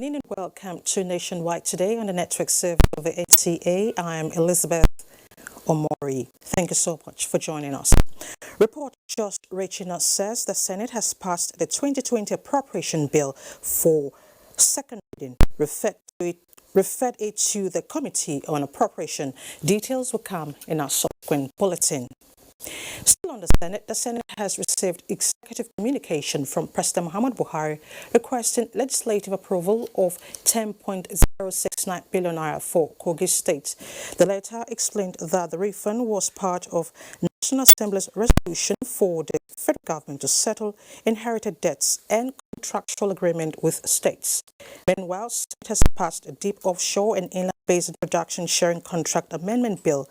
And welcome to Nationwide Today on the network service of the NTA. I am Elizabeth Omori. Thank you so much for joining us. Report just reaching us says the Senate has passed the 2020 appropriation bill for second reading, referred it to the Committee on Appropriation. Details will come in our subsequent bulletin. Still on the Senate has received executive communication from President Muhammadu Buhari requesting legislative approval of 10.069 billion naira for Kogi State. The letter explained that the refund was part of National Assembly's resolution for the federal government to settle inherited debts and contractual agreement with states. Meanwhile, state has passed a deep offshore and inland basin production sharing contract amendment bill,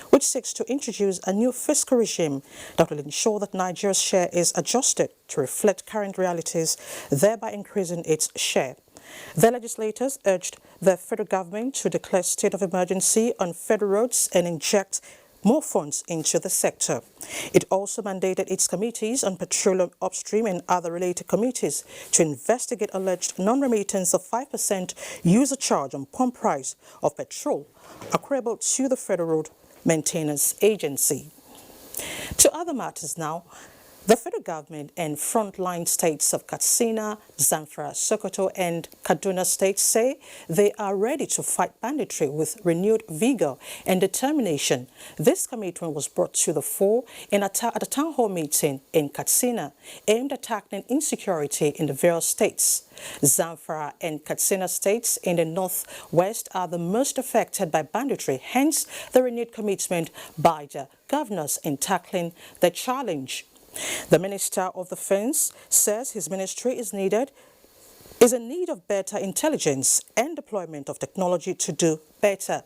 which seeks to introduce a new fiscal regime that will ensure that Nigeria's share is adjusted to reflect current realities, thereby increasing its share. The legislators urged the federal government to declare state of emergency on federal roads and inject more funds into the sector. It also mandated its committees on petroleum upstream and other related committees to investigate alleged non-remittance of 5% user charge on pump price of petrol accruable to the Federal Road Maintenance Agency. To other matters now. The federal government and frontline states of Katsina, Zamfara, Sokoto and Kaduna states say they are ready to fight banditry with renewed vigor and determination. This commitment was brought to the fore at a town hall meeting in Katsina aimed at tackling insecurity in the various states. Zamfara and Katsina states in the northwest are the most affected by banditry, hence the renewed commitment by the governors in tackling the challenge. The Minister of Defense says his ministry is in need of better intelligence and deployment of technology to do better.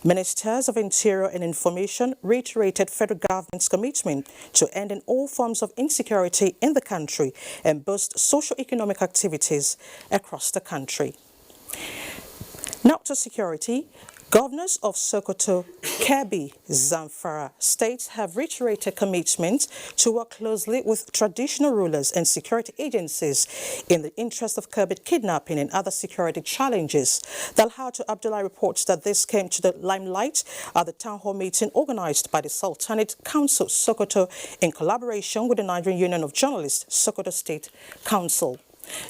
Ministers of Interior and Information reiterated federal government's commitment to ending all forms of insecurity in the country and boost socio-economic activities across the country. Now to security. Governors of Sokoto, Kebbi, Zamfara states have reiterated commitment to work closely with traditional rulers and security agencies in the interest of curbing kidnapping and other security challenges. Dalhatu Abdullah reports that this came to the limelight at the town hall meeting organized by the Sultanate Council Sokoto in collaboration with the Nigerian Union of Journalists, Sokoto State Council.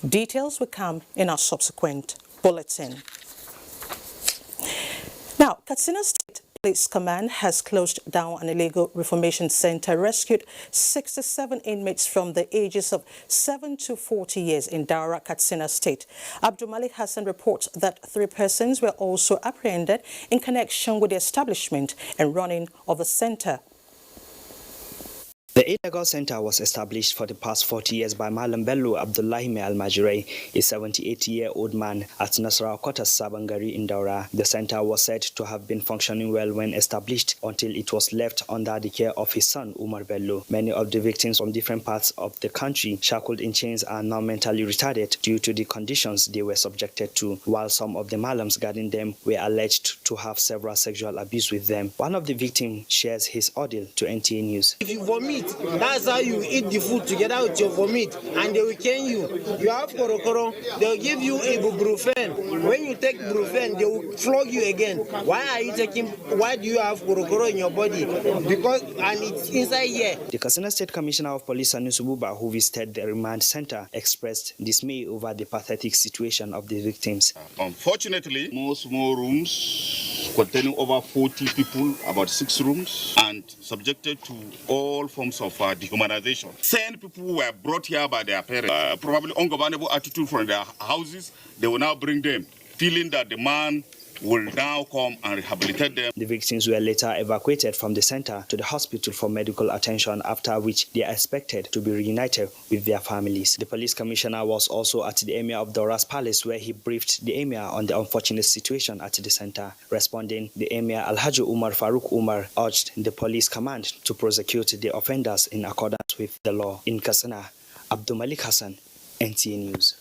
Details will come in our subsequent bulletin. Now, Katsina State Police Command has closed down an illegal reformation center, rescued 67 inmates from the ages of 7 to 40 years in Daura, Katsina State. Abdul Malik Hassan reports that 3 persons were also apprehended in connection with the establishment and running of the center. The illegal center was established for the past 40 years by Malam Bello Abdullahi Al-Majrai, a 78-year-old man at Nasarawa Kotas Sabangari in Daura. The center was said to have been functioning well when established until it was left under the care of his son, Umar Bello. Many of the victims from different parts of the country, shackled in chains, are now mentally retarded due to the conditions they were subjected to, while some of the Malams guarding them were alleged to have several sexual abuse with them. One of the victims shares his ordeal to NTA News. If you vomit, that's how you eat the food together with your vomit, and they will cane you. You have korokoro, they'll give you ibuprofen. When you take ibuprofen, they will flog you again. Why do you have korokoro in your body? Because, and it's inside here. The Katsina State Commissioner of Police, Sanusi Buba, who visited the remand center, expressed dismay over the pathetic situation of the victims. Unfortunately, most small rooms containing over 40 people, about 6 rooms, and subjected to all forms of dehumanization. 10 people were brought here by their parents, probably ungovernable attitude from their houses. They will now bring them, feeling that the man will now come and rehabilitate them. The victims were later evacuated from the center to the hospital for medical attention, after which they are expected to be reunited with their families. The police commissioner was also at the Emir of Daura's palace, where he briefed the Emir on the unfortunate situation at the center. Responding, the Emir Alhaji Umar Farooq Umar urged the police command to prosecute the offenders in accordance with the law. In Katsina, Abdul Malik Hassan, NTA News.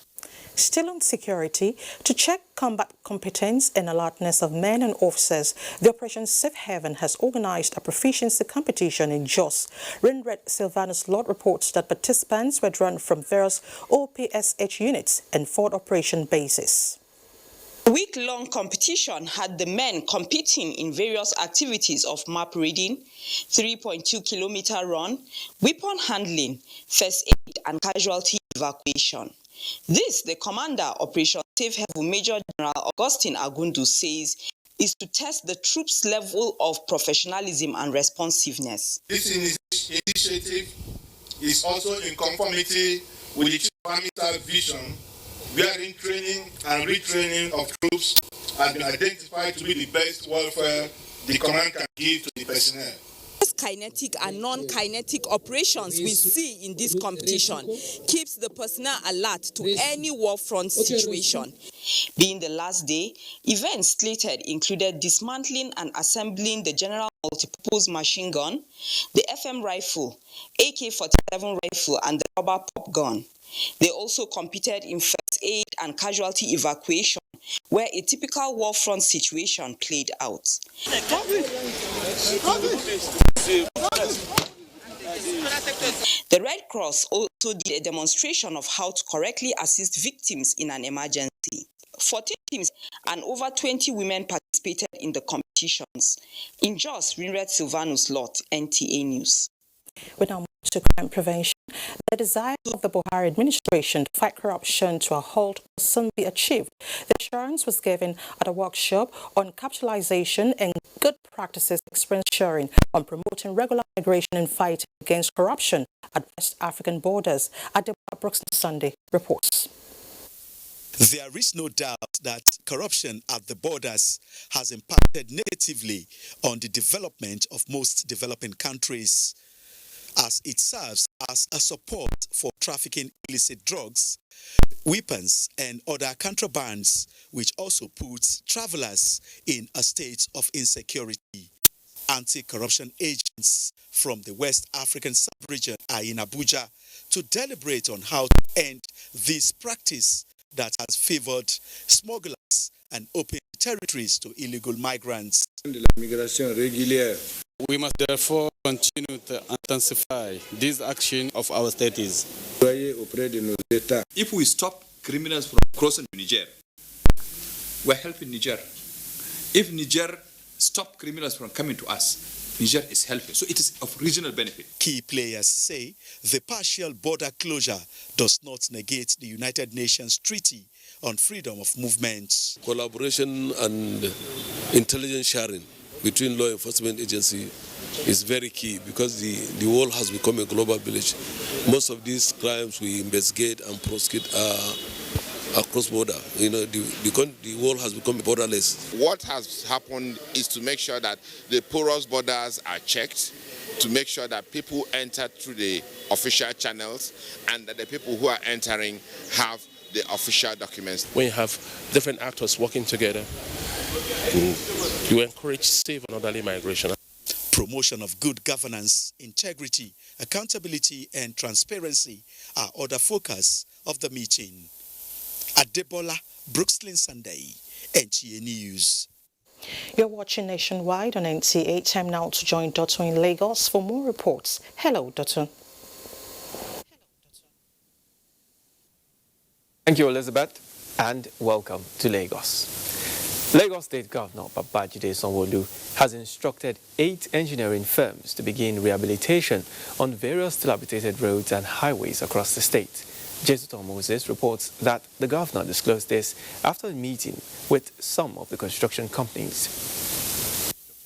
Still on security, to check combat competence and alertness of men and officers, the Operation Safe Haven has organized a proficiency competition in Jos. Rinred Sylvanus Lord reports that participants were drawn from various OPSH units and forward operation bases. The week-long competition had the men competing in various activities of map reading, 3.2-kilometer run, weapon handling, first aid and casualty evacuation. This, the commander, Operation Safe Haven, Major General Augustine Agundu, says is to test the troops' level of professionalism and responsiveness. This initiative is also in conformity with the Chief of Army Staff vision, wherein training and retraining of troops has been identified to be the best welfare the command can give to the personnel. Kinetic and non-kinetic operations we see in this competition keeps the personnel alert to any war front situation. Being the last day, events slated included dismantling and assembling the general multipurpose machine gun, the FM rifle, AK-47 rifle and the rubber pop gun. They also competed in first aid and casualty evacuation, where a typical war front situation played out. The Red Cross also did a demonstration of how to correctly assist victims in an emergency. 14 teams and over 20 women participated in the competitions. In Jos, Rinred Silvanus Lot, NTA News. We now move to crime prevention. The desire of the Buhari administration to fight corruption to a halt will soon be achieved. The assurance was given at a workshop on capitalization and good practices experience sharing on promoting regular migration and fighting against corruption at West African borders. Adebayo Brooks Sunday reports. There is no doubt that corruption at the borders has impacted negatively on the development of most developing countries, as it serves as a support for trafficking illicit drugs, weapons and other contrabands, which also puts travelers in a state of insecurity. Anti-corruption agents from the West African sub-region are in Abuja to deliberate on how to end this practice that has favored smugglers and opened territories to illegal migrants. We must therefore continue to intensify this action of our states. If we stop criminals from crossing Niger, we're helping Niger. If Niger stop criminals from coming to us, Niger is helping. So it is of regional benefit. Key players say the partial border closure does not negate the United Nations Treaty on Freedom of Movement. Collaboration and intelligence sharing between law enforcement agency is very key, because the world has become a global village. Most of these crimes we investigate and prosecute are cross-border. The world has become borderless. What has happened is to make sure that the porous borders are checked, to make sure that people enter through the official channels and that the people who are entering have the official documents. When you have different actors working together, you encourage safe and orderly migration. Promotion of good governance, integrity, accountability and transparency are other focus of the meeting. Adebola Brookslyn Sunday, NTA News. You're watching Nationwide on NTA. Time now to join Dotun in Lagos for more reports. Hello, Dotun. Thank you, Elizabeth, and welcome to Lagos. Lagos State Governor Babajide Sanwo-Olu has instructed 8 engineering firms to begin rehabilitation on various dilapidated roads and highways across the state. Jesuton Moses reports that the governor disclosed this after a meeting with some of the construction companies.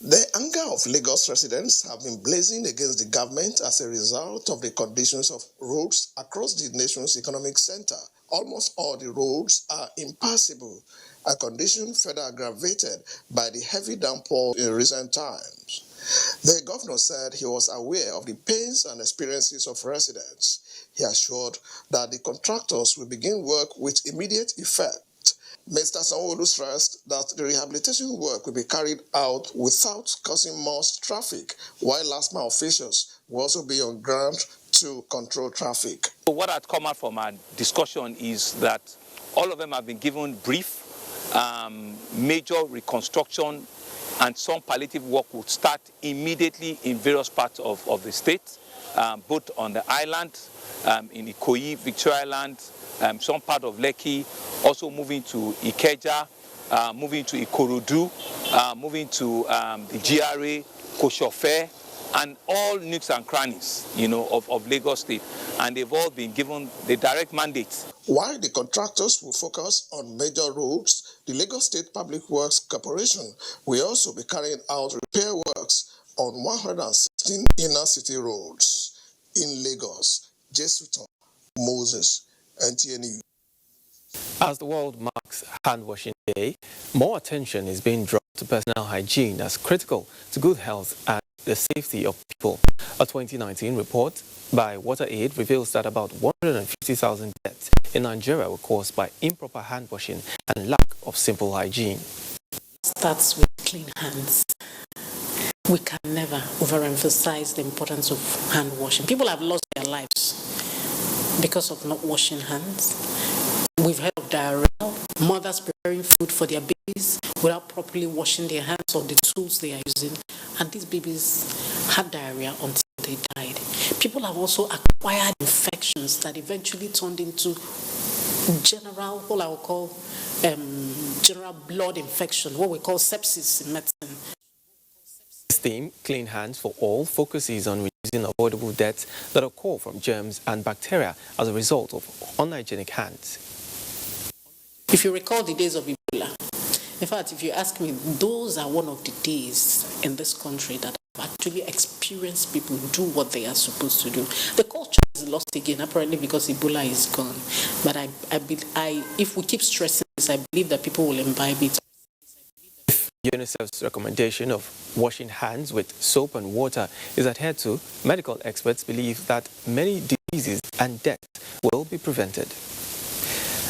The anger of Lagos residents have been blazing against the government as a result of the conditions of roads across the nation's economic center. Almost all the roads are impassable, a condition further aggravated by the heavy downpour in recent times. The governor said he was aware of the pains and experiences of residents. He assured that the contractors will begin work with immediate effect. Mr. Sanwo-Olu stressed that the rehabilitation work will be carried out without causing much traffic, while last-mile officials will also be on ground to control traffic. What had come out from our discussion is that all of them have been given brief, major reconstruction, and some palliative work will start immediately in various parts of the state, both on the island, in Ikoyi, Victoria Island, some part of Lekki, also moving to Ikeja, moving to Ikorodu, moving to the GRA, Koshofe, and all nooks and crannies, of Lagos State. And they've all been given the direct mandate. While the contractors will focus on major roads, the Lagos State Public Works Corporation will also be carrying out repair works on 116 inner city roads in Lagos. Jesuton, Moses, NTN. As the world marks Hand Washing Day, more attention is being drawn to personal hygiene as critical to good health and the safety of people. A 2019 report by WaterAid reveals that about 150,000 deaths in Nigeria were caused by improper hand washing and lack of simple hygiene. Starts with clean hands. We can never overemphasize the importance of hand washing. People have lost their lives because of not washing hands. We've heard of diarrhea, mothers preparing food for their babies without properly washing their hands or the tools they are using, and these babies had diarrhea until they died. People have also acquired infections that eventually turned into general, what I would call general blood infection, what we call sepsis in medicine. This theme, Clean Hands for All, focuses on reducing avoidable deaths that occur from germs and bacteria as a result of unhygienic hands. If you recall the days of Ebola, in fact, if you ask me, those are one of the days in this country that I've actually experienced people do what they are supposed to do. The culture is lost again, apparently because Ebola is gone. But if we keep stressing this, I believe that people will imbibe it. UNICEF's recommendation of washing hands with soap and water is adhered to, medical experts believe that many diseases and deaths will be prevented.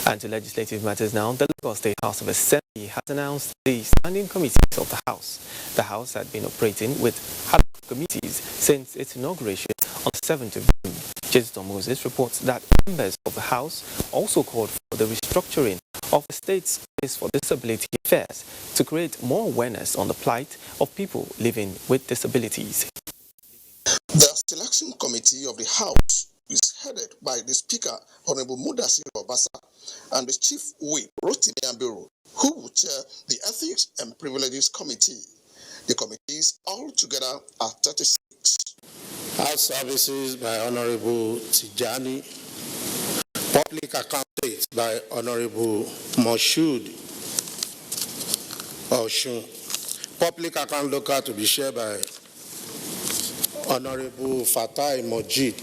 And to legislative matters now, the Lagos State House of Assembly has announced the standing committees of the House. The House had been operating with ad hoc committees since its inauguration on 7th of June. Jesuton Moses reports that members of the House also called for the restructuring of the state's Office for Disability Affairs to create more awareness on the plight of people living with disabilities. The selection committee of the House is headed by the Speaker, Honorable Mudasir Obasa, and the Chief Whip, Rotimi Abiru, who will chair the Ethics and Privileges Committee. The committees altogether are 36. House Services by Honorable Tijani, Public Accounts by Honorable Moshood Oshun, Public Account Local to be chaired by Honorable Fatai Mojid.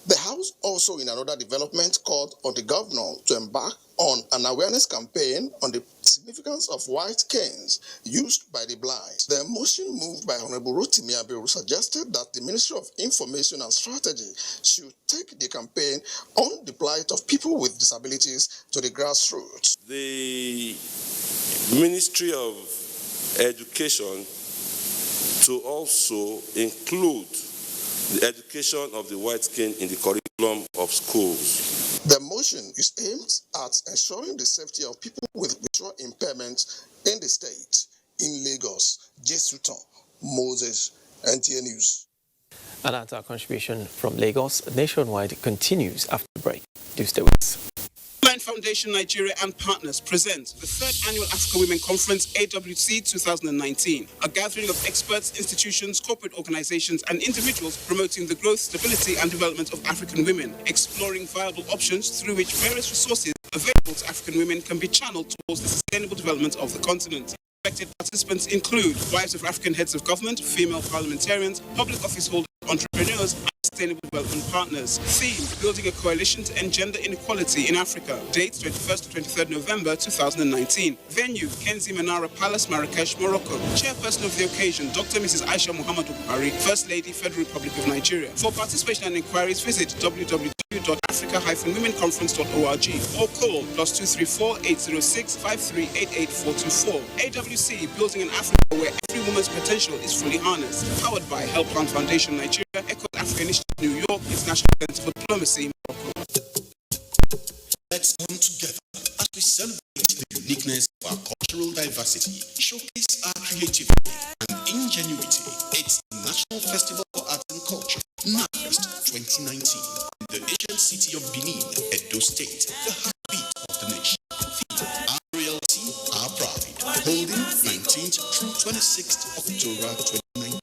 The House also in another development called on the governor to embark on an awareness campaign on the significance of white canes used by the blind. The motion moved by Honorable Rotimi Abiru suggested that the Ministry of Information and Strategy should take the campaign on the plight of people with disabilities to the grassroots. The Ministry of Education to also include the education of the white cane in the curriculum of schools. The motion is aimed at ensuring the safety of people with visual impairments in the state. In Lagos, Jesuton, Moses, NTN News. And that's our contribution from Lagos. Nationwide continues after the break. Do stay with us. Foundation Nigeria and partners present the 3rd Annual African Women Conference AWC 2019, a gathering of experts, institutions, corporate organizations and individuals promoting the growth, stability and development of African women, exploring viable options through which various resources available to African women can be channeled towards the sustainable development of the continent. Expected participants include wives of African heads of government, female parliamentarians, public office holders, entrepreneurs, and sustainable development partners. Theme: building a coalition to end gender inequality in Africa. Date: 21st to 23rd November 2019. Venue: Kenzi Menara Palace, Marrakesh, Morocco. Chairperson of the occasion: Dr. Mrs. Aisha Muhammadu Buhari, First Lady, Federal Republic of Nigeria. For participation and inquiries, visit www.africa-womenconference.org or call +234 806 5388 424. AWC: building an Africa where every woman's potential is fully harnessed. Powered by Helpline Foundation Nigeria, Echo Africa Initiative New York, International Center for Diplomacy, Morocco. Let's come together as we celebrate the uniqueness of our cultural diversity, showcase our creativity and ingenuity. It's the National Festival for Arts and Culture, NAFEST 2019, in the ancient city of Benin, Edo State, the heartbeat of the nation. Our reality, our pride. holding 19th through 26th October 2019.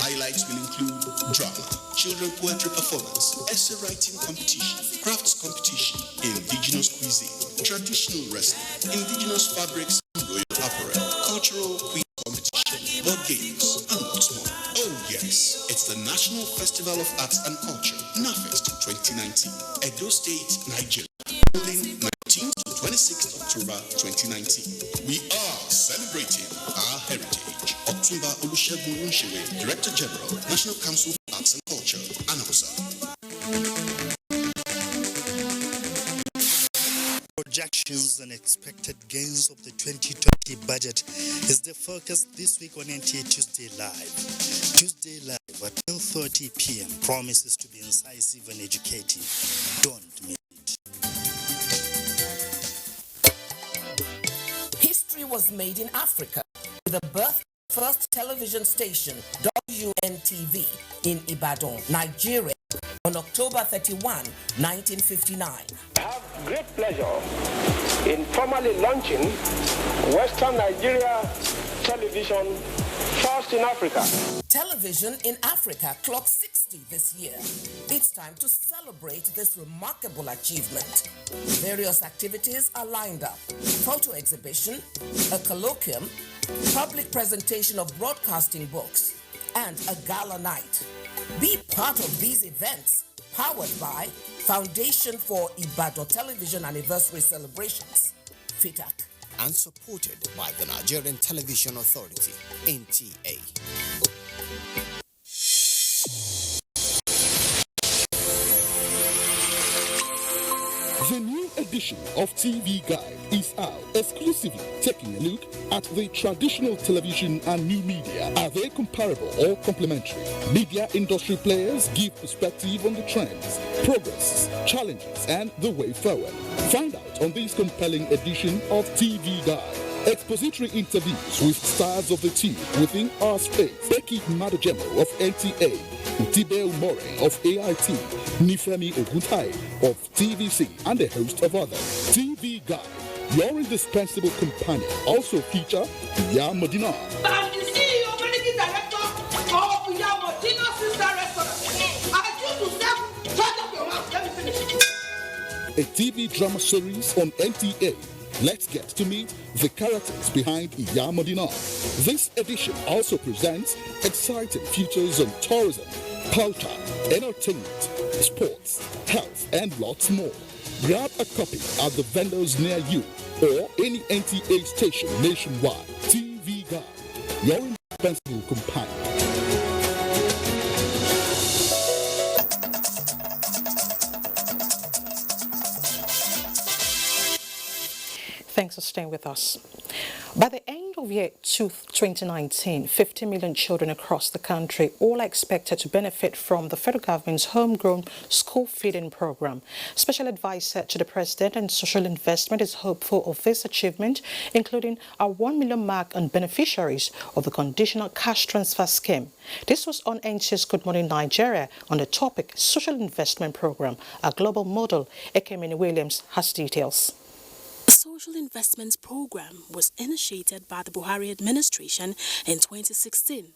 Highlights will include drama, children poetry performance, essay writing competition, crafts competition, indigenous cuisine, traditional wrestling, indigenous fabrics and royal apparel, cultural quiz competition, board games, and lots more. Oh yes, it's the National Festival of Arts and Culture, NAFEST 2019, Edo State, Nigeria, holding 19th to 26th October 2019. We are celebrating our heritage. Otumba Olusegun Unshewe, Director General, National Council for Arts and Culture, announcer. Projections and expected gains of the 2020 budget is the focus this week on NTA Tuesday Live. Tuesday Live at 10:30 p.m. promises to be incisive and educative. Don't miss it. History was made in Africa with the birth of the first television station, WNTV, in Ibadan, Nigeria, on October 31, 1959. I have great pleasure in formally launching Western Nigeria Television, first in Africa. Television in Africa clocked 60 this year. It's time to celebrate this remarkable achievement. Various activities are lined up. Photo exhibition, a colloquium, public presentation of broadcasting books, and a gala night. Be part of these events, powered by Foundation for Ibadan Television Anniversary Celebrations, FITAC, and supported by the Nigerian Television Authority, NTA. The new edition of TV Guide is out, exclusively taking a look at the traditional television and new media. Are they comparable or complementary? Media industry players give perspective on the trends, progress, challenges, and the way forward. Find out on this compelling edition of TV Guide. Expository interviews with stars of the team within our space. Becky Madajemo of NTA, Tibe Umore of AIT, Nifemi Oguntai of TVC, and a host of others. TV Guide, your indispensable companion. Also feature Iya Modina. I'm the CEO, managing director of Iya Modina Sister Restaurant. I choose to serve. Shut up your mouth. Let me finish. A TV drama series on NTA. Let's get to meet the characters behind Iya Modina. This edition also presents exciting features on tourism, culture, entertainment, sports, health, and lots more. Grab a copy at the vendors near you or any NTA station nationwide. TV Guide, your indispensable companion. Thanks for staying with us. By the end of year 2019, 50 million children across the country all are expected to benefit from the federal government's homegrown school feeding program. Special advisor to the President on Social Investment is hopeful of this achievement, including a 1 million mark on beneficiaries of the conditional cash transfer scheme. This was on NT's Good Morning Nigeria on the topic Social Investment Program, a global model. Ekemini Williams has details. The Social Investments Program was initiated by the Buhari administration in 2016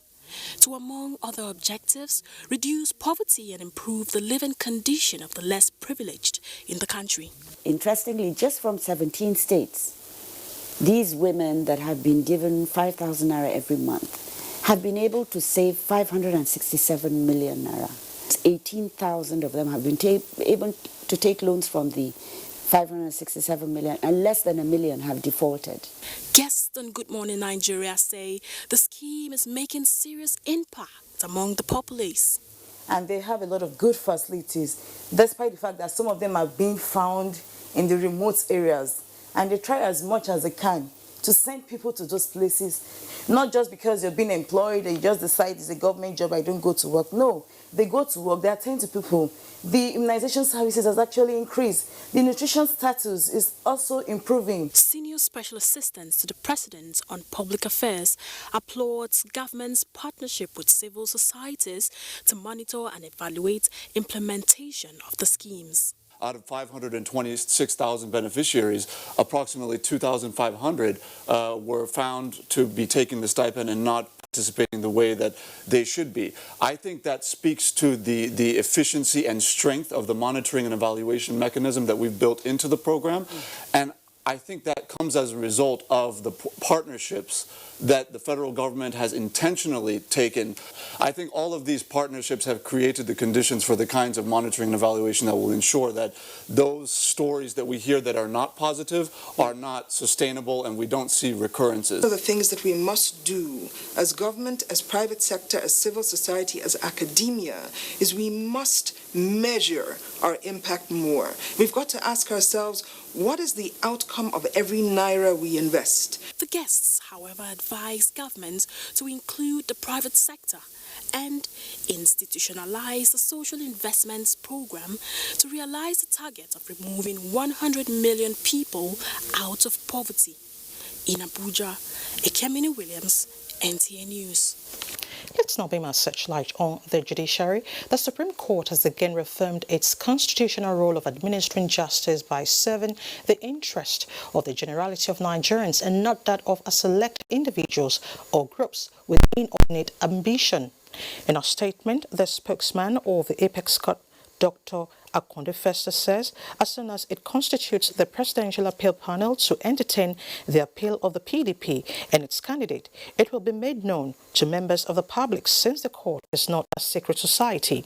to, among other objectives, reduce poverty and improve the living condition of the less privileged in the country. Interestingly, just from 17 states, these women that have been given 5,000 naira every month have been able to save 567 million naira. 18,000 of them have been able to take loans from the 567 million, and less than 1 million have defaulted. Guests on Good Morning Nigeria say the scheme is making serious impact among the populace. And they have a lot of good facilities, despite the fact that some of them are being found in the remote areas. And they try as much as they can to send people to those places, not just because you're being employed and you just decide it's a government job, I don't go to work. No, they go to work, they attend to people. The immunization services has actually increased. The nutrition status is also improving. Senior Special Assistant to the President on Public Affairs applauds government's partnership with civil societies to monitor and evaluate implementation of the schemes. out of 526,000 beneficiaries, approximately 2,500 were found to be taking the stipend and not participating the way that they should be. I think that speaks to the efficiency and strength of the monitoring and evaluation mechanism that we've built into the program. And I think that comes as a result of the partnerships that the federal government has intentionally taken. I think all of these partnerships have created the conditions for the kinds of monitoring and evaluation that will ensure that those stories that we hear that are not positive are not sustainable and we don't see recurrences. One of the things that we must do as government, as private sector, as civil society, as academia, is we must measure our impact more. We've got to ask ourselves, what is the outcome of every naira we invest? The guests, however, advised governments to include the private sector and institutionalize the social investments program to realize the target of removing 100 million people out of poverty. In Abuja, Ekemini Williams, NTA News. Let's now beam our searchlight on the judiciary. The Supreme Court has again reaffirmed its constitutional role of administering justice by serving the interest of the generality of Nigerians and not that of a select individuals or groups with inordinate ambition. In a statement, the spokesman of the Apex Court, Dr. Akonde Festa, says as soon as it constitutes the Presidential Appeal Panel to entertain the appeal of the PDP and its candidate, it will be made known to members of the public since the court is not a secret society.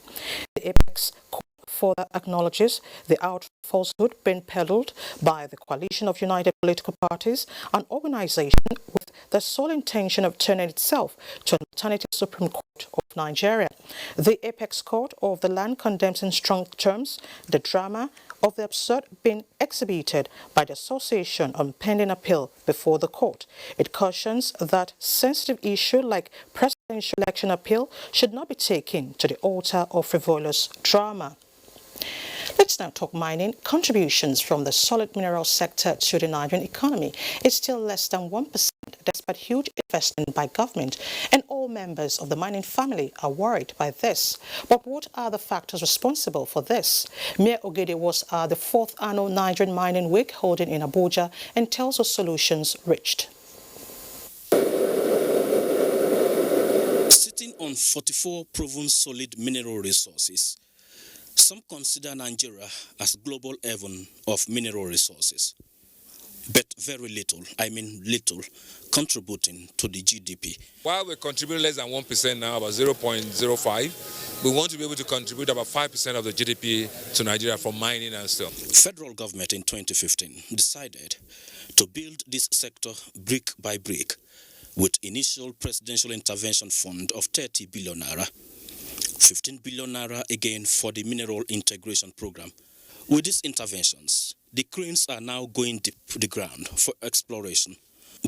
The Apex Court further acknowledges the out falsehood being peddled by the coalition of united political parties, an organization with the sole intention of turning itself to an alternative Supreme Court of Nigeria. The Apex Court of the land condemns in strong terms the drama of the absurd being exhibited by the association on pending appeal before the court. It cautions that sensitive issue like presidential election appeal should not be taken to the altar of frivolous drama. Let's now talk mining. Contributions from the solid mineral sector to the Nigerian economy is still less than 1% despite huge investment by government, and all members of the mining family are worried by this. But what are the factors responsible for this? Mayor Ogede was at the 4th annual Nigerian Mining Week holding in Abuja and tells us solutions reached. Sitting on 44 proven solid mineral resources, some consider Nigeria as global haven of mineral resources, but very little, contributing to the GDP. While we contribute less than 1% now, about 0.05, we want to be able to contribute about 5% of the GDP to Nigeria from mining and stuff. Federal government in 2015 decided to build this sector brick by brick with initial presidential intervention fund of 30 billion naira. 15 billion naira again for the mineral integration program. With these interventions, the cranes are now going deep to the ground for exploration,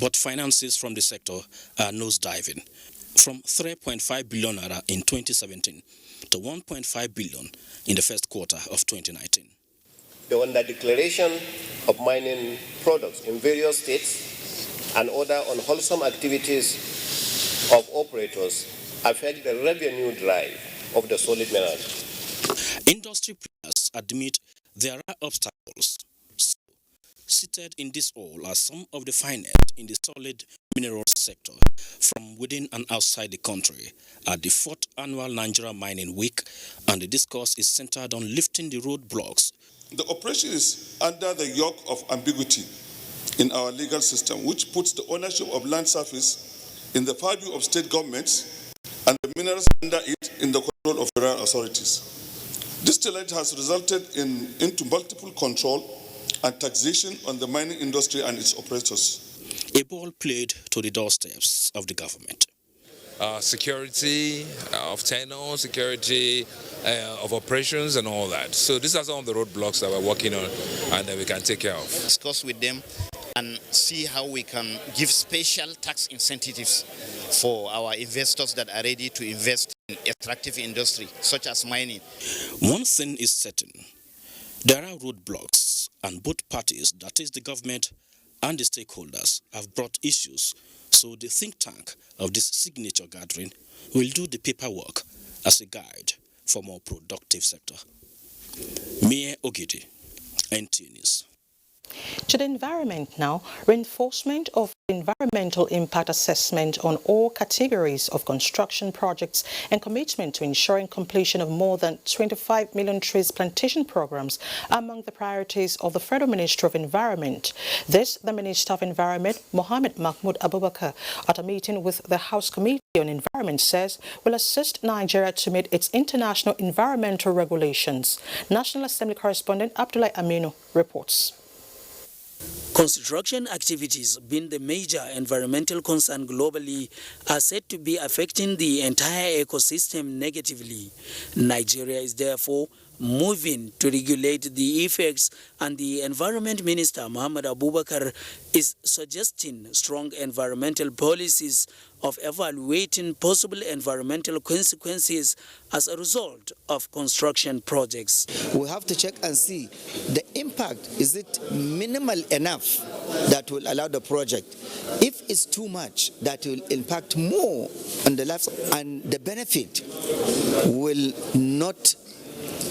but finances from the sector are nosediving from 3.5 billion naira in 2017 to 1.5 billion in the first quarter of 2019. The under-declaration of mining products in various states and other unwholesome activities of operators affect the revenue drive of the solid minerals. Industry players admit there are obstacles. So, seated in this hall are some of the finest in the solid minerals sector from within and outside the country at the 4th annual Nigeria Mining Week, and the discourse is centered on lifting the roadblocks. The operation is under the yoke of ambiguity in our legal system, which puts the ownership of land surface in the purview of state governments and the minerals under it in the control of federal authorities. This delay has resulted into multiple control and taxation on the mining industry and its operators. A ball played to the doorsteps of the government. Security of tenure, security of operations and all that. So these are some of the roadblocks that we're working on and that we can take care of. Discuss with them and see how we can give special tax incentives for our investors that are ready to invest in attractive industry, such as mining. One thing is certain. There are roadblocks, and both parties, that is the government and the stakeholders, have brought issues. So the think tank of this signature gathering will do the paperwork as a guide for more productive sector. Mayor Ogede, NT News. To the environment now, reinforcement of environmental impact assessment on all categories of construction projects and commitment to ensuring completion of more than 25 million trees plantation programs are among the priorities of the Federal Ministry of Environment. This, the Minister of Environment, Mohammed Mahmoud Abubakar, at a meeting with the House Committee on Environment, says will assist Nigeria to meet its international environmental regulations. National Assembly correspondent Abdullah Aminu reports. Construction activities, being the major environmental concern globally, are said to be affecting the entire ecosystem negatively. Nigeria is therefore moving to regulate the effects, and the Environment Minister, Muhammad Abubakar, is suggesting strong environmental policies of evaluating possible environmental consequences as a result of construction projects. We have to check and see the impact. Is it minimal enough that will allow the project? If it's too much, that will impact more on the life, and the benefit will not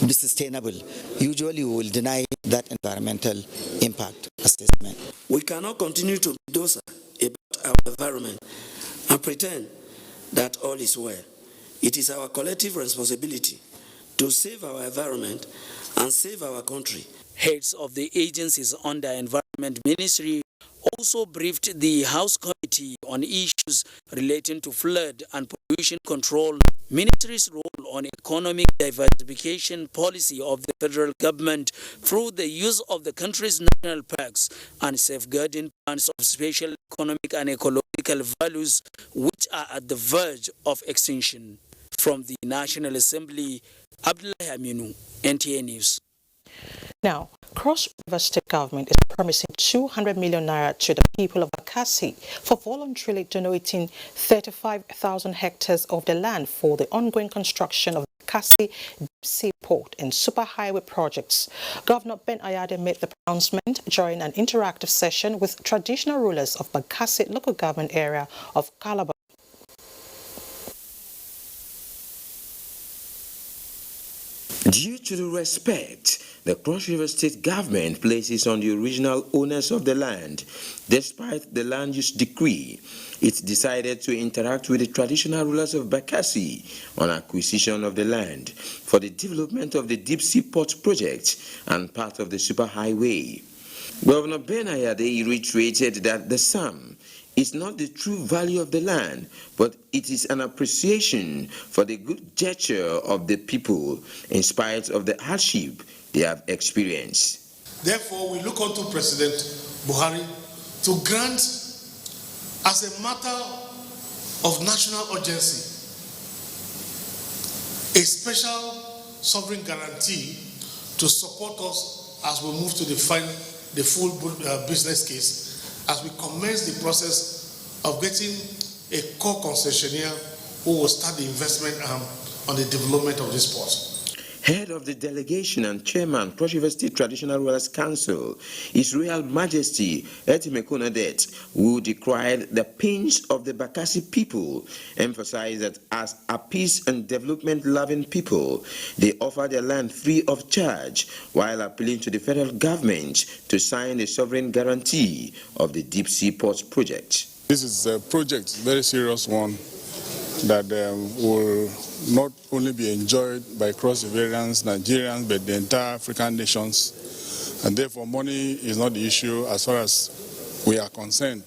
be sustainable. Usually we will deny that environmental impact assessment. We cannot continue to bulldoze about our environment and pretend that all is well. It is our collective responsibility to save our environment and save our country. Heads of the agencies under Environment Ministry also briefed the House Committee on issues relating to flood and pollution control, Ministry's role on economic diversification policy of the federal government through the use of the country's national parks, and safeguarding plans of special economic and ecological values which are at the verge of extinction. From the National Assembly, Abdullah Aminu, NTA News. Now, Cross River State Government is promising 200 million naira to the people of Bakassi for voluntarily donating 35,000 hectares of the land for the ongoing construction of the Bakassi Deep Sea Port and Superhighway projects. Governor Ben Ayade made the announcement during an interactive session with traditional rulers of Bakassi local government area of Calabar. Due to the respect the Cross River State government places on the original owners of the land, despite the land use decree, it decided to interact with the traditional rulers of Bakassi on acquisition of the land for the development of the Deep Sea Port project and part of the Superhighway. Governor Ben Ayade reiterated that the sum is not the true value of the land, but it is an appreciation for the good gesture of the people in spite of the hardship they have experienced. Therefore, we look on to President Buhari to grant, as a matter of national urgency, a special sovereign guarantee to support us as we move to define the full business case, as we commence the process of getting a core concessionaire who will start the investment on the development of this port. Head of the delegation and chairman, Cross River State Traditional Rulers Council, His Royal Majesty Etimekonadet, who decried the pains of the Bakassi people, emphasized that as a peace and development-loving people, they offer their land free of charge, while appealing to the federal government to sign a sovereign guarantee of the Deep Sea Port project. This is a project, very serious one, that will not only be enjoyed by cross-riverians, Nigerians, but the entire African nations. And therefore, money is not the issue as far as we are concerned.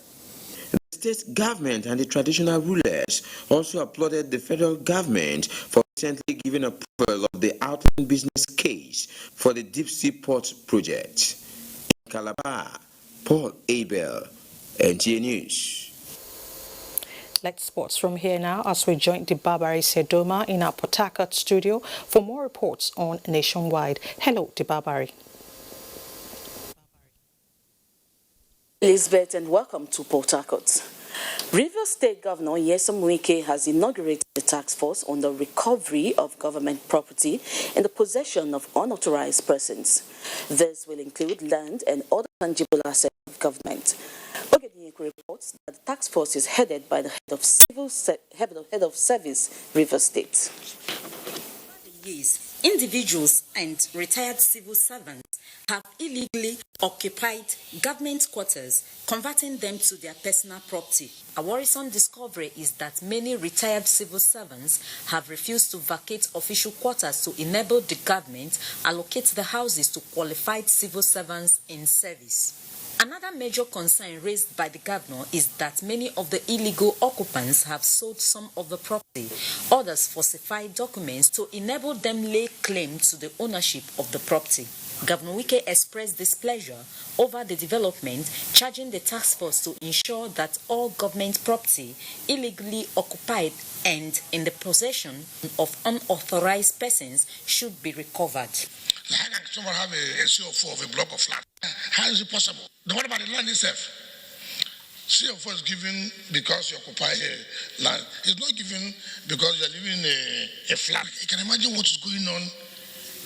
The state government and the traditional rulers also applauded the federal government for recently giving approval of the outline business case for the Deep Sea Port project. In Calabar, Paul Abel, NTA News. Let's sports from here now as we join Dibabari Sedoma in our Port Harcourt studio for more reports on Nationwide. Hello, Dibabari. Elizabeth, and welcome to Port Harcourt. Rivers State Governor Nyesom Wike has inaugurated the task force on the recovery of government property in the possession of unauthorized persons. This will include land and other tangible assets of government. Reports that the task force is headed by the head of service, Rivers State. years, individuals and retired civil servants have illegally occupied government quarters, converting them to their personal property. A worrisome discovery is that many retired civil servants have refused to vacate official quarters to enable the government allocate the houses to qualified civil servants in service. Another major concern raised by the governor is that many of the illegal occupants have sold some of the property. Others falsified documents to enable them lay claim to the ownership of the property. Governor Wike expressed displeasure over the development, charging the task force to ensure that all government property illegally occupied and in the possession of unauthorized persons should be recovered. How can someone have a CO4 of a block of flat? How is it possible? Then what about the land itself? CO4 is given because you occupy a land. It's not given because you're living in a flat. You can imagine what is going on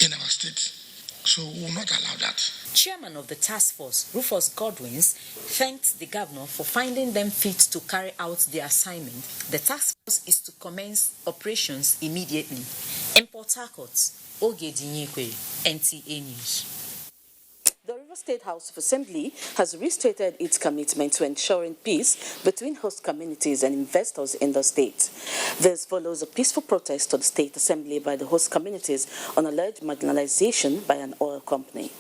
in our state. So we will not allow that. Chairman of the task force, Rufus Godwins, thanked the governor for finding them fit to carry out the assignment. The task force is to commence operations immediately. In Port Harcourt, Oge Dinyekwe, NTA News. The River State House of Assembly has restated its commitment to ensuring peace between host communities and investors in the state. This follows a peaceful protest to the State Assembly by the host communities on alleged marginalization by an oil company.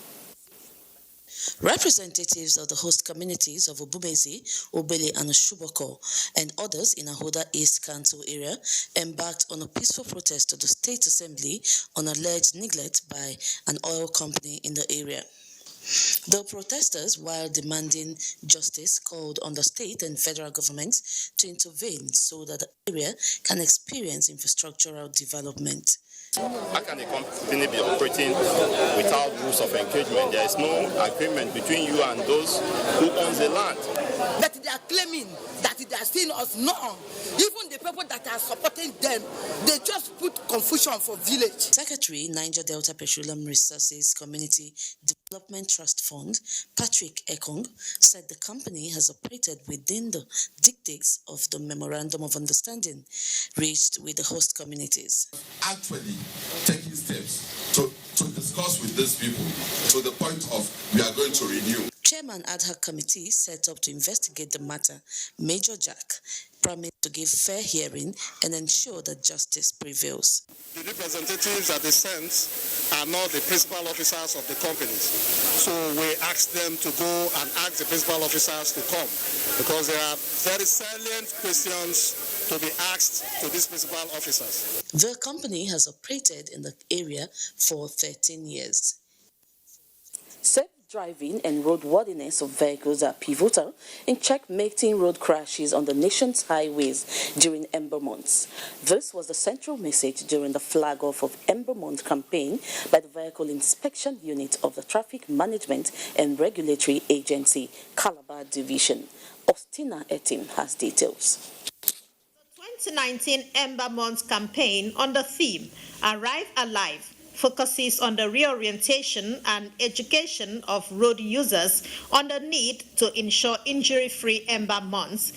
Representatives of the host communities of Obumezi, Obele and Shuboko and others in Ahoda East Council area embarked on a peaceful protest to the State Assembly on alleged neglect by an oil company in the area. The protesters, while demanding justice, called on the state and federal governments to intervene so that the area can experience infrastructural development. How can a company be operating without rules of engagement? There is no agreement between you and those who own the land. That they are claiming that they are seeing us known. Even the people that are supporting them, they just put confusion for village. Secretary, Niger Delta Petroleum Resources Community Development Trust Fund, Patrick Ekong, said the company has operated within the dictates of the Memorandum of Understanding reached with the host communities. Actually taking steps to discuss with these people to the point of we are going to renew. Chairman ad hoc committee set up to investigate the matter, Major Jack, promised to give fair hearing and ensure that justice prevails. The representatives that they sent are not the principal officers of the companies. So we asked them to go and ask the principal officers to come because there are very salient questions to be asked to these principal officers. The company has operated in the area for 13 years. Safe driving and roadworthiness of vehicles are pivotal in checkmating road crashes on the nation's highways during Ember months. This was the central message during the flag-off of Ember Month campaign by the Vehicle Inspection Unit of the Traffic Management and Regulatory Agency, Calabar Division. Ostina Etim has details. 2019 Ember Month campaign on the theme Arrive Alive focuses on the reorientation and education of road users on the need to ensure injury-free Ember Months.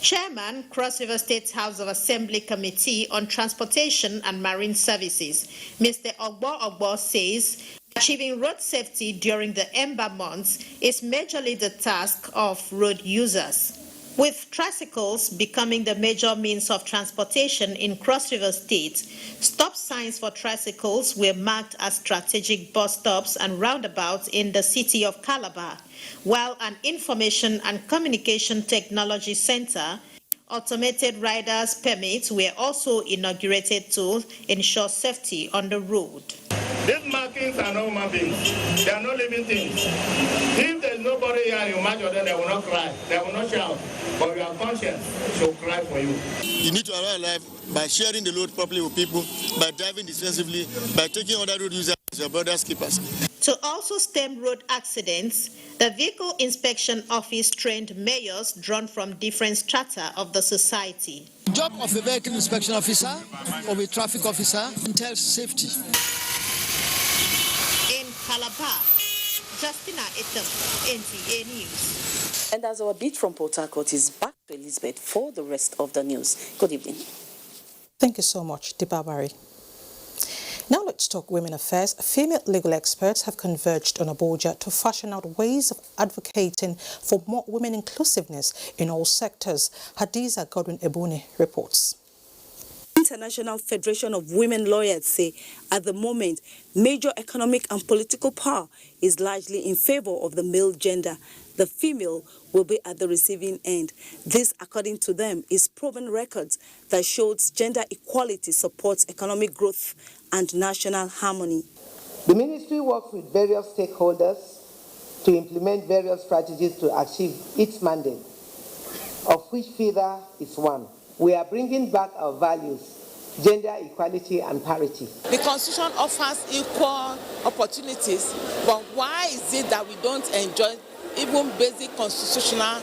Chairman, Cross River State House of Assembly Committee on Transportation and Marine Services, Mr. Ogbo says achieving road safety during the Ember Months is majorly the task of road users. With tricycles becoming the major means of transportation in Cross River State, stop signs for tricycles were marked as strategic bus stops and roundabouts in the city of Calabar, while an information and communication technology center, automated riders' permits were also inaugurated to ensure safety on the road. These markings are not human beings. They are not living things. If there is nobody here and you mark your day, they will not cry. They will not shout. But your conscience shall cry for you. You need to arrive alive by sharing the load properly with people, by driving defensively, by taking other road users as your brother's keepers. To also stem road accidents, the Vehicle Inspection Office trained mayors drawn from different strata of the society. The job of a vehicle inspection officer or a traffic officer entails safety. In Calabar, Justina Etam, NTA News. And as our beat from Port Harcourt is back to Elizabeth for the rest of the news. Good evening. Thank you so much, Dibabari. Now let's talk women affairs. Female legal experts have converged on Abuja to fashion out ways of advocating for more women inclusiveness in all sectors. Hadiza Godwin-Ebuni reports. International Federation of Women Lawyers say at the moment, major economic and political power is largely in favor of the male gender. The female will be at the receiving end. This, according to them, is proven records that shows gender equality supports economic growth and national harmony. The ministry works with various stakeholders to implement various strategies to achieve its mandate, of which FIDA is one. We are bringing back our values, gender equality and parity. The Constitution offers equal opportunities, but why is it that we don't enjoy even basic constitutional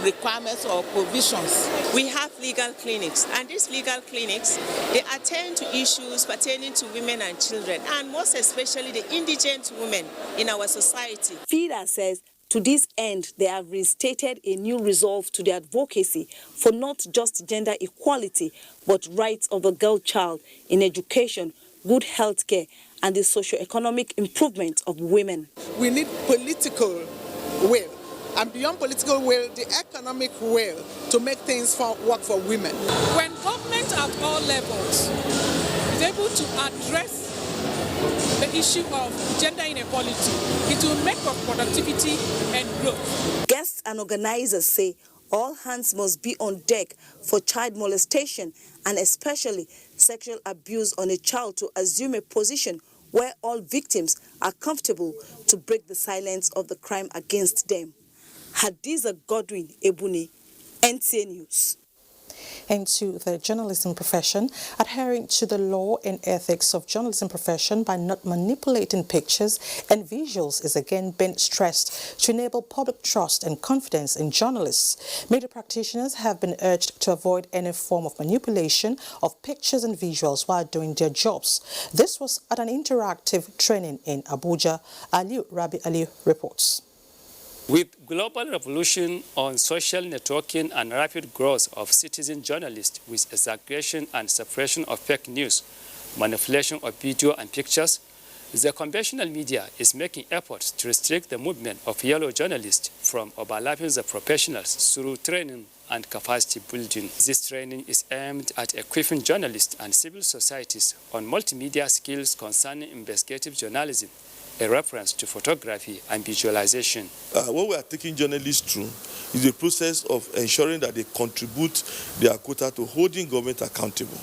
requirements or provisions? We have legal clinics, and these legal clinics, they attend to issues pertaining to women and children, and most especially the indigent women in our society. FIDA says to this end, they have restated a new resolve to their advocacy for not just gender equality, but rights of the girl child in education, good health care, and the socio-economic improvement of women. We need political will, and beyond political will, the economic will to make things work for women. When government at all levels is able to address the issue of gender inequality, it will make for productivity and growth. Guests and organizers say all hands must be on deck for child molestation and especially sexual abuse on a child to assume a position where all victims are comfortable to break the silence of the crime against them. Hadiza Godwin-Ebuni, NTA News. Into the journalism profession, adhering to the law and ethics of journalism profession by not manipulating pictures and visuals is again being stressed to enable public trust and confidence in journalists. Media practitioners have been urged to avoid any form of manipulation of pictures and visuals while doing their jobs. This was at an interactive training in Abuja. Rabi Aliu reports. With global revolution on social networking and rapid growth of citizen journalists with exaggeration and suppression of fake news, manipulation of video and pictures, the conventional media is making efforts to restrict the movement of yellow journalists from overlapping the professionals through training and capacity building. This training is aimed at equipping journalists and civil societies on multimedia skills concerning investigative journalism, a reference to photography and visualization. What we are taking journalists through is the process of ensuring that they contribute their quota to holding government accountable.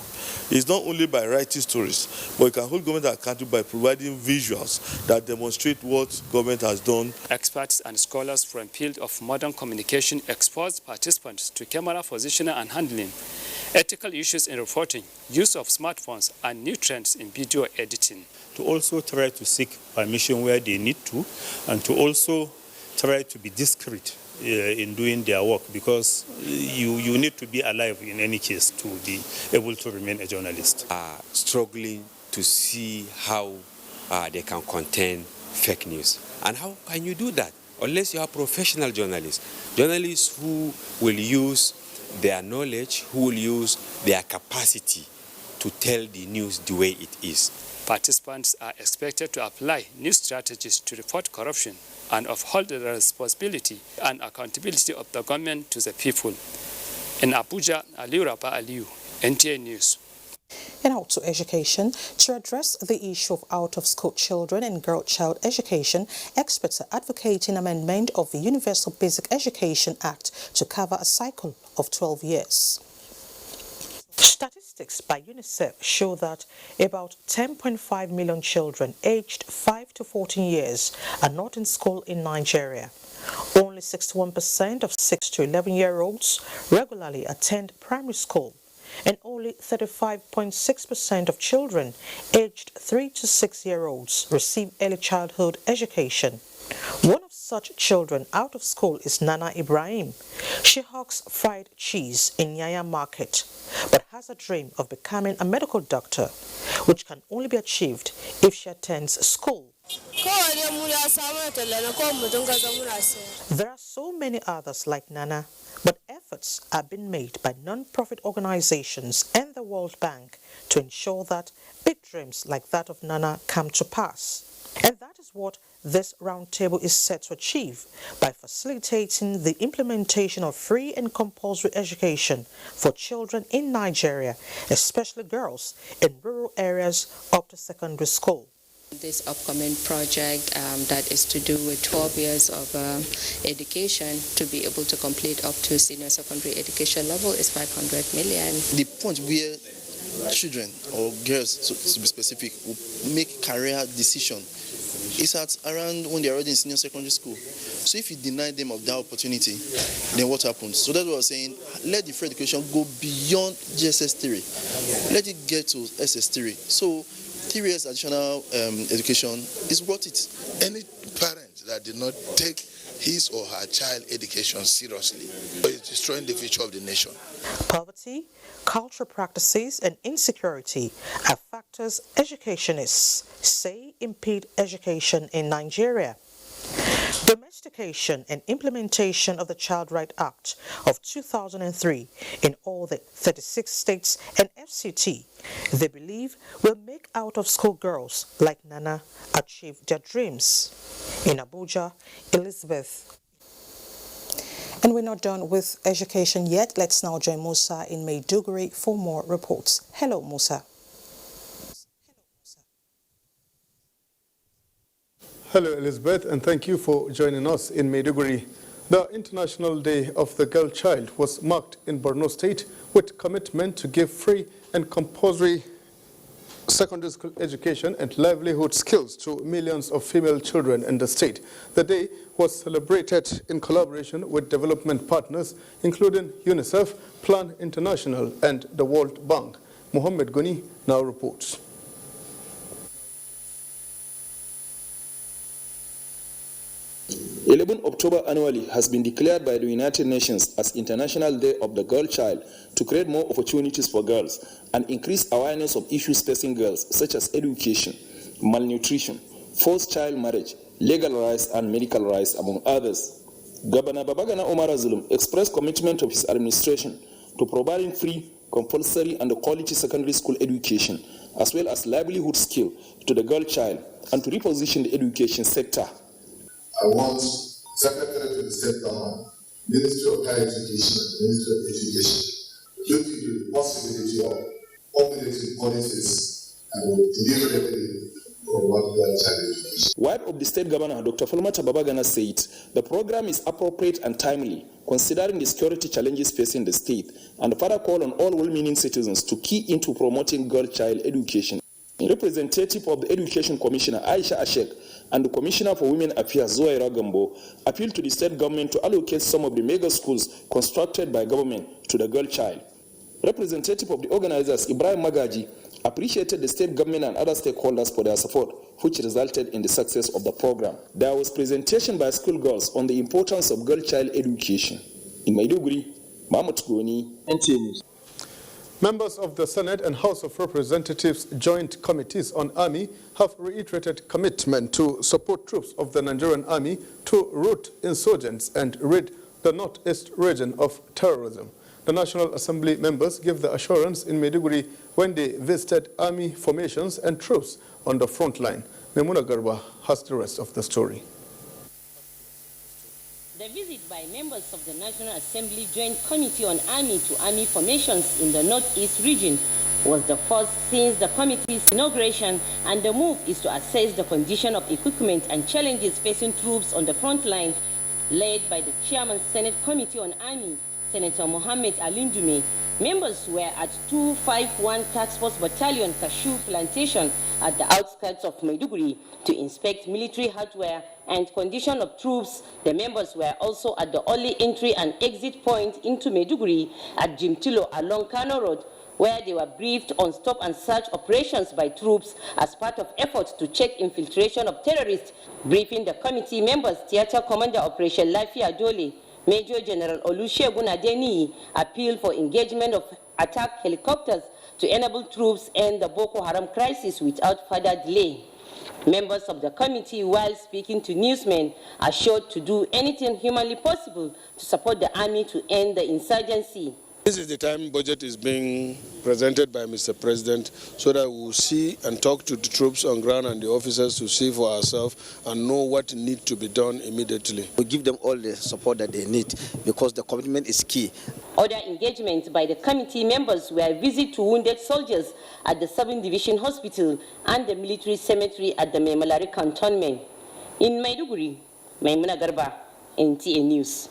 It's not only by writing stories, but you can hold government accountable by providing visuals that demonstrate what government has done. Experts and scholars from the field of modern communication expose participants to camera positioning and handling, ethical issues in reporting, use of smartphones, and new trends in video editing. To also try to seek permission where they need to, and to also try to be discreet in doing their work, because you need to be alive in any case to be able to remain a journalist. Struggling to see how they can contain fake news. And how can you do that? Unless you are professional journalists. Journalists who will use their knowledge, who will use their capacity to tell the news the way it is. Participants are expected to apply new strategies to report corruption and uphold the responsibility and accountability of the government to the people. In Abuja, Aliu, NTA News. And out to education. To address the issue of out-of-school children and girl child education, experts are advocating amendment of the Universal Basic Education Act to cover a cycle of 12 years. Statistics by UNICEF show that about 10.5 million children aged 5 to 14 years are not in school in Nigeria. Only 61% of 6 to 11-year-olds regularly attend primary school, and only 35.6% of children aged 3 to 6-year-olds receive early childhood education. One of such children out of school is Nana Ibrahim. She hawks fried cheese in Yaya Market, but has a dream of becoming a medical doctor, which can only be achieved if she attends school There are so many others like Nana, but efforts are being made by non-profit organizations and the World Bank to ensure that big dreams like that of Nana come to pass. And that is what this roundtable is set to achieve by facilitating the implementation of free and compulsory education for children in Nigeria, especially girls in rural areas up to secondary school. This upcoming project that is to do with 12 years of education to be able to complete up to senior secondary education level is 500 million. The point where children or girls, to be specific, will make career decision is at around when they're already in senior secondary school. So if you deny them of that opportunity, then what happens? So that's what I was saying. Let the free education go beyond GSS 3. Let it get to SS 3. So 3 years additional education is worth it. Any parent that did not take his or her child education seriously is destroying the future of the nation. Poverty, cultural practices, and insecurity are factors educationists say impede education in Nigeria. Domestication and implementation of the Child Rights Act of 2003 in all the 36 states and FCT, they believe, will make out-of-school girls like Nana achieve their dreams. In Abuja, Elizabeth. And we're not done with education yet. Let's now join Musa in Maiduguri for more reports. Hello, Musa. Hello, Elizabeth, and thank you for joining us in Maiduguri. The International Day of the Girl Child was marked in Borno State with commitment to give free and compulsory secondary school education and livelihood skills to millions of female children in the state. The day was celebrated in collaboration with development partners, including UNICEF, Plan International, and the World Bank. Mohammed Goni now reports. 11 October annually has been declared by the United Nations as International Day of the Girl Child to create more opportunities for girls and increase awareness of issues facing girls such as education, malnutrition, forced child marriage, legal rights and medical rights, among others. Governor Babagana Omar Zulum expressed commitment of his administration to providing free, compulsory and quality secondary school education as well as livelihood skill to the girl child and to reposition the education sector. I want Secretary to the State Government, Ministry of Higher Education, and Ministry of Education to look into the possibility of formulating policies and deliberately promote girl child education. Wife of the State Governor, Dr. Falmata Babagana, said the program is appropriate and timely, considering the security challenges facing the state, and further call on all well-meaning citizens to key into promoting girl child education. Representative of the Education Commissioner, Aisha Ashek, and the Commissioner for Women Affairs, Zoe Gambo, appealed to the state government to allocate some of the mega schools constructed by government to the girl child. Representative of the organizers, Ibrahim Magaji, appreciated the state government and other stakeholders for their support, which resulted in the success of the program. There was presentation by schoolgirls on the importance of girl child education. In Maiduguri, Mahmoud Goni, NTA News. Members of the Senate and House of Representatives Joint Committees on Army have reiterated commitment to support troops of the Nigerian Army to rout insurgents and rid the northeast region of terrorism. The National Assembly members gave the assurance in Maiduguri when they visited army formations and troops on the front line. Memuna Garba has the rest of the story. The visit by members of the National Assembly Joint Committee on Army to Army Formations in the Northeast region was the first since the committee's inauguration, and the move is to assess the condition of equipment and challenges facing troops on the front line, led by the Chairman Senate Committee on Army, Senator Mohammed Alindume. Members were at 251 Task Force Battalion Cashew Plantation at the outskirts of Maiduguri to inspect military hardware and condition of troops. The members were also at the only entry and exit point into Maiduguri at Jimtilo along Kano Road, where they were briefed on stop and search operations by troops as part of efforts to check infiltration of terrorists. Briefing the committee members, Theatre Commander Operation Lafia Dole, Major General Olusegun Adeniyi, appealed for engagement of attack helicopters to enable troops end the Boko Haram crisis without further delay. Members of the committee, while speaking to newsmen, assured to do anything humanly possible to support the army to end the insurgency. This is the time budget is being presented by Mr. President so that we will see and talk to the troops on ground and the officers to see for ourselves and know what needs to be done immediately. We give them all the support that they need because the commitment is key. Other engagements by the committee members were a visit to wounded soldiers at the 7th Division Hospital and the military cemetery at the Memalari Cantonment. In Maiduguri, Maimuna Garba, NTA News.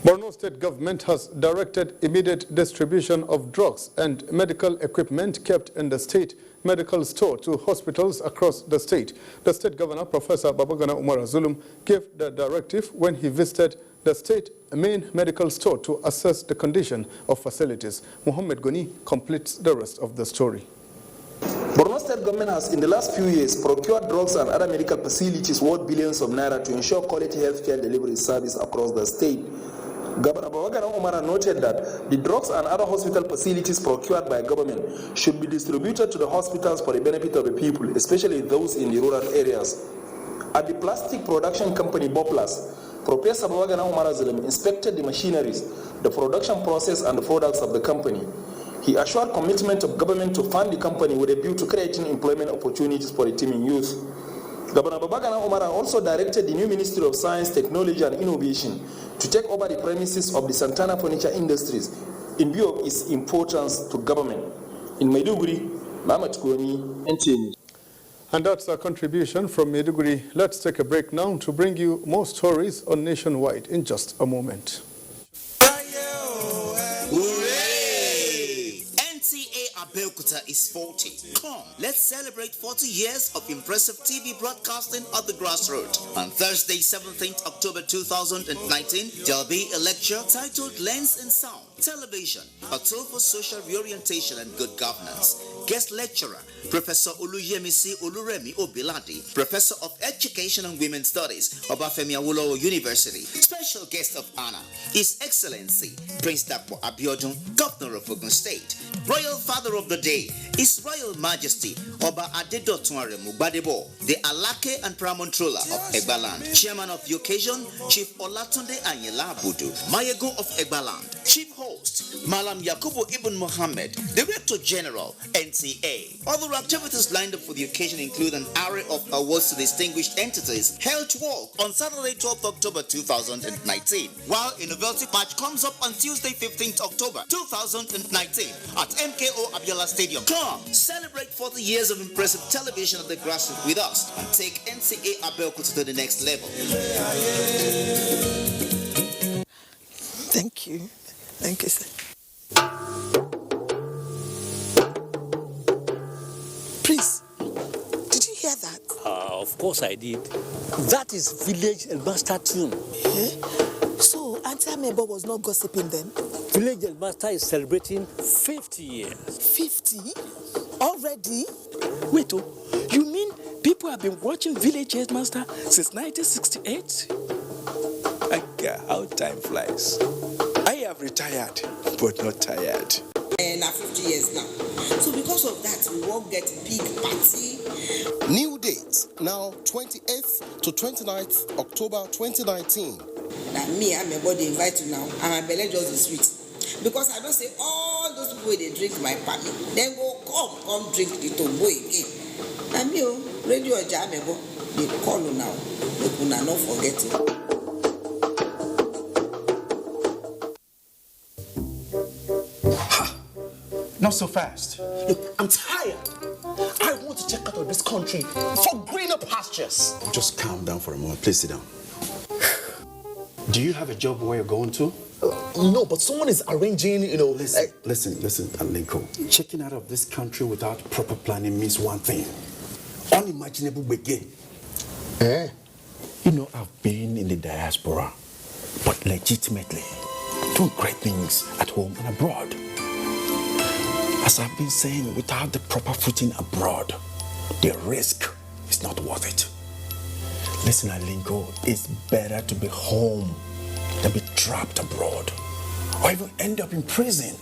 Borno State government has directed immediate distribution of drugs and medical equipment kept in the state medical store to hospitals across the state. The state governor, Professor Babagana Umar Zulum, gave the directive when he visited the state main medical store to assess the condition of facilities. Mohammed Goni completes the rest of the story. Borno State government has in the last few years procured drugs and other medical facilities worth billions of naira to ensure quality healthcare delivery service across the state. Governor Babagana Umara noted that the drugs and other hospital facilities procured by government should be distributed to the hospitals for the benefit of the people, especially those in the rural areas. At the plastic production company Boplas, Professor Babagana Umara Zulum inspected the machineries, the production process and the products of the company. He assured commitment of government to fund the company with a view to creating employment opportunities for the teeming youth. Governor Babagana Umara also directed the new Ministry of Science, Technology and Innovation to take over the premises of the Santana Furniture Industries in view of its importance to government. In Maiduguri, Mamat Koni, NTA. And that's our contribution from Maiduguri. Let's take a break now to bring you more stories on Nationwide in just a moment. Abuja is 40. Come, let's celebrate 40 years of impressive TV broadcasting at the grassroots. On Thursday, 17th October 2019, there'll be a lecture titled Lens and Sound Television, a tool for social reorientation and good governance. Guest lecturer, Professor Oluyemisi Oluremi Obiladi, Professor of Education and Women's Studies, Obafemi Awolowo University. Special guest of honor, His Excellency Prince Dapo Abiodun, Governor of Ogun State. Royal Father of the Day, His Royal Majesty Oba Adedotun Aremu Gbadebo, the Alake and Pramontrola of Egbaland. Chairman of the occasion, Chief Olatunde Anyela Abudu, Mayegun of Egbaland. Chief host, Malam Yakubu Ibn Mohammed, Director General, NTA. Other activities lined up for the occasion include an array of awards to distinguished entities held to walk on Saturday, 12th October 2019, while a novelty match comes up on Tuesday, 15th October 2019 at MKO Abiola Stadium. Come, celebrate 40 years of impressive television at the grassroots with us and take NCA Abuja to the next level. Thank you. Thank you, sir. Please, did you hear that? Of course I did. That is Village Elmaster tune. So, Auntie Amebo was not gossiping then? Village Elmaster is celebrating 50 years. 50? Already? Wait, you mean people have been watching Village Headmaster since 1968? How time flies. I have retired, but not tired. And 50 years now. So because of that, we won't get big party. New date, now 28th to 29th October 2019. Now me, I'm a body invite you now, and my belly just is sweet. Because I don't say all those people they drink my party, then go come drink the tombo again. Now me, radio Jamebo, they call you now. They could not forget it. Not so fast. Look, I'm tired. I want to check out of this country for greener pastures. Just calm down for a moment. Please sit down. Do you have a job where you're going to? No, but someone is arranging, Listen, Alinko. Checking out of this country without proper planning means one thing. Unimaginable begin. I've been in the diaspora, but legitimately doing great things at home and abroad. As I've been saying, without the proper footing abroad, the risk is not worth it. Listen, Alinko, it's better to be home than be trapped abroad or even end up in prison.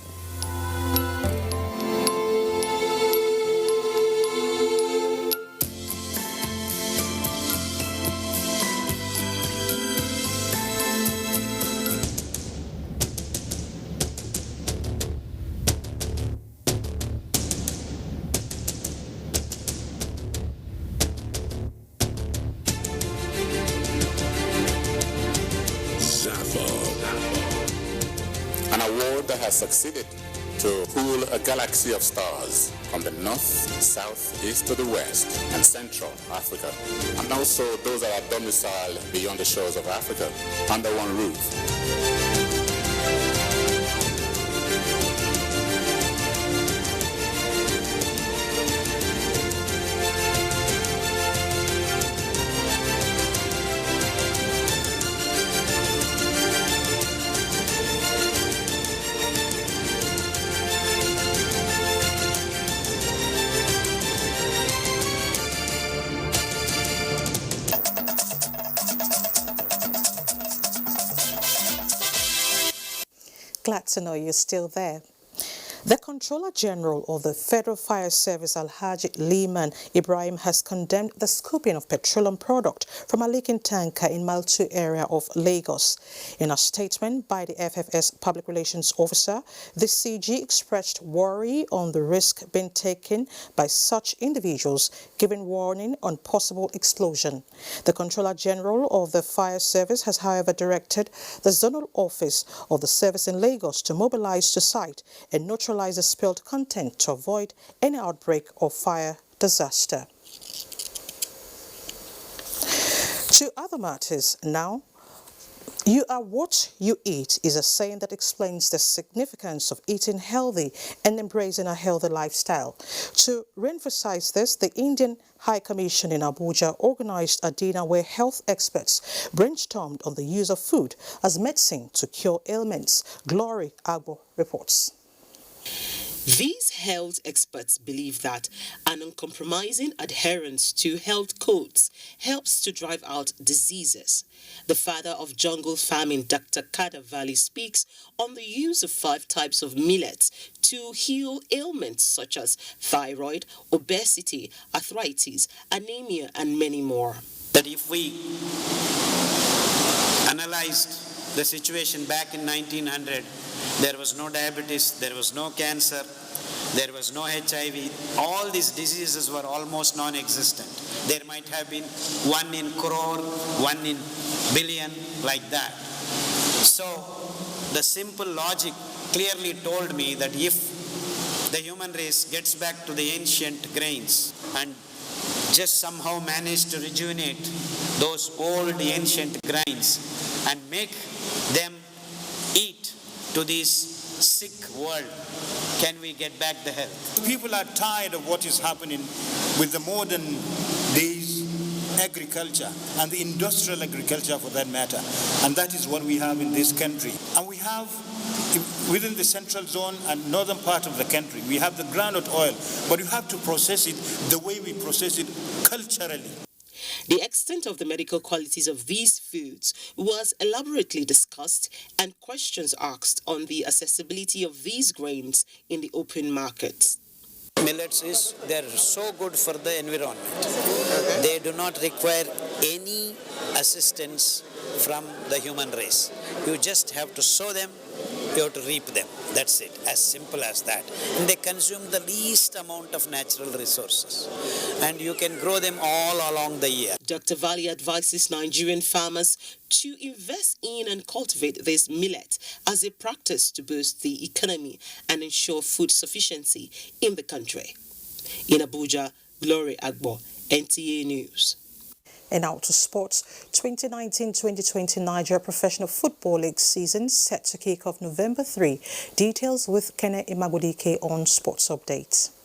award that has succeeded to pool a galaxy of stars from the north, south, east to the west, and central Africa, and also those that are domiciled beyond the shores of Africa under one roof. Glad to know you're still there. The Controller General of the Federal Fire Service, Alhaji Liman Ibrahim, has condemned the scooping of petroleum product from a leaking tanker in Mile 2 area of Lagos. In a statement by the FFS Public Relations Officer, the CG expressed worry on the risk being taken by such individuals, giving warning on possible explosion. The Controller General of the Fire Service has, however, directed the Zonal Office of the service in Lagos to mobilize to site and neutralize the spilled content to avoid any outbreak of fire disaster. To other matters now. You are what you eat is a saying that explains the significance of eating healthy and embracing a healthy lifestyle. To re-emphasize this, the Indian High Commission in Abuja organized a dinner where health experts brainstormed on the use of food as medicine to cure ailments. Glory Agbo reports. These health experts believe that an uncompromising adherence to health codes helps to drive out diseases. The father of jungle farming, Dr. Kada Valley, speaks on the use of 5 types of millets to heal ailments such as thyroid, obesity, arthritis, anemia, and many more. That if we analyzed the situation back in 1900, there was no diabetes, there was no cancer, there was no HIV. All these diseases were almost non-existent. There might have been 1 in crore, 1 in billion, like that. So the simple logic clearly told me that if the human race gets back to the ancient grains and just somehow manage to rejuvenate those old ancient grains and make them eat to this sick world, can we get back the health? People are tired of what is happening with the modern days agriculture and the industrial agriculture for that matter. And that is what we have in this country. And we have within the central zone and northern part of the country, we have the groundnut oil, but you have to process it the way we process it culturally. The extent of the medical qualities of these foods was elaborately discussed and questions asked on the accessibility of these grains in the open markets. Millets they're so good for the environment. They do not require any assistance from the human race. You just have to sow them, you have to reap them. That's it, as simple as that. And they consume the least amount of natural resources. And you can grow them all along the year. Dr. Valley advises Nigerian farmers to invest in and cultivate this millet as a practice to boost the economy and ensure food sufficiency in the country. In Abuja, Glory Agbo, NTA News. And now to sports. 2019-2020 Nigeria Professional Football League season set to kick off November 3. Details with Kene Imagudike on Sports Updates.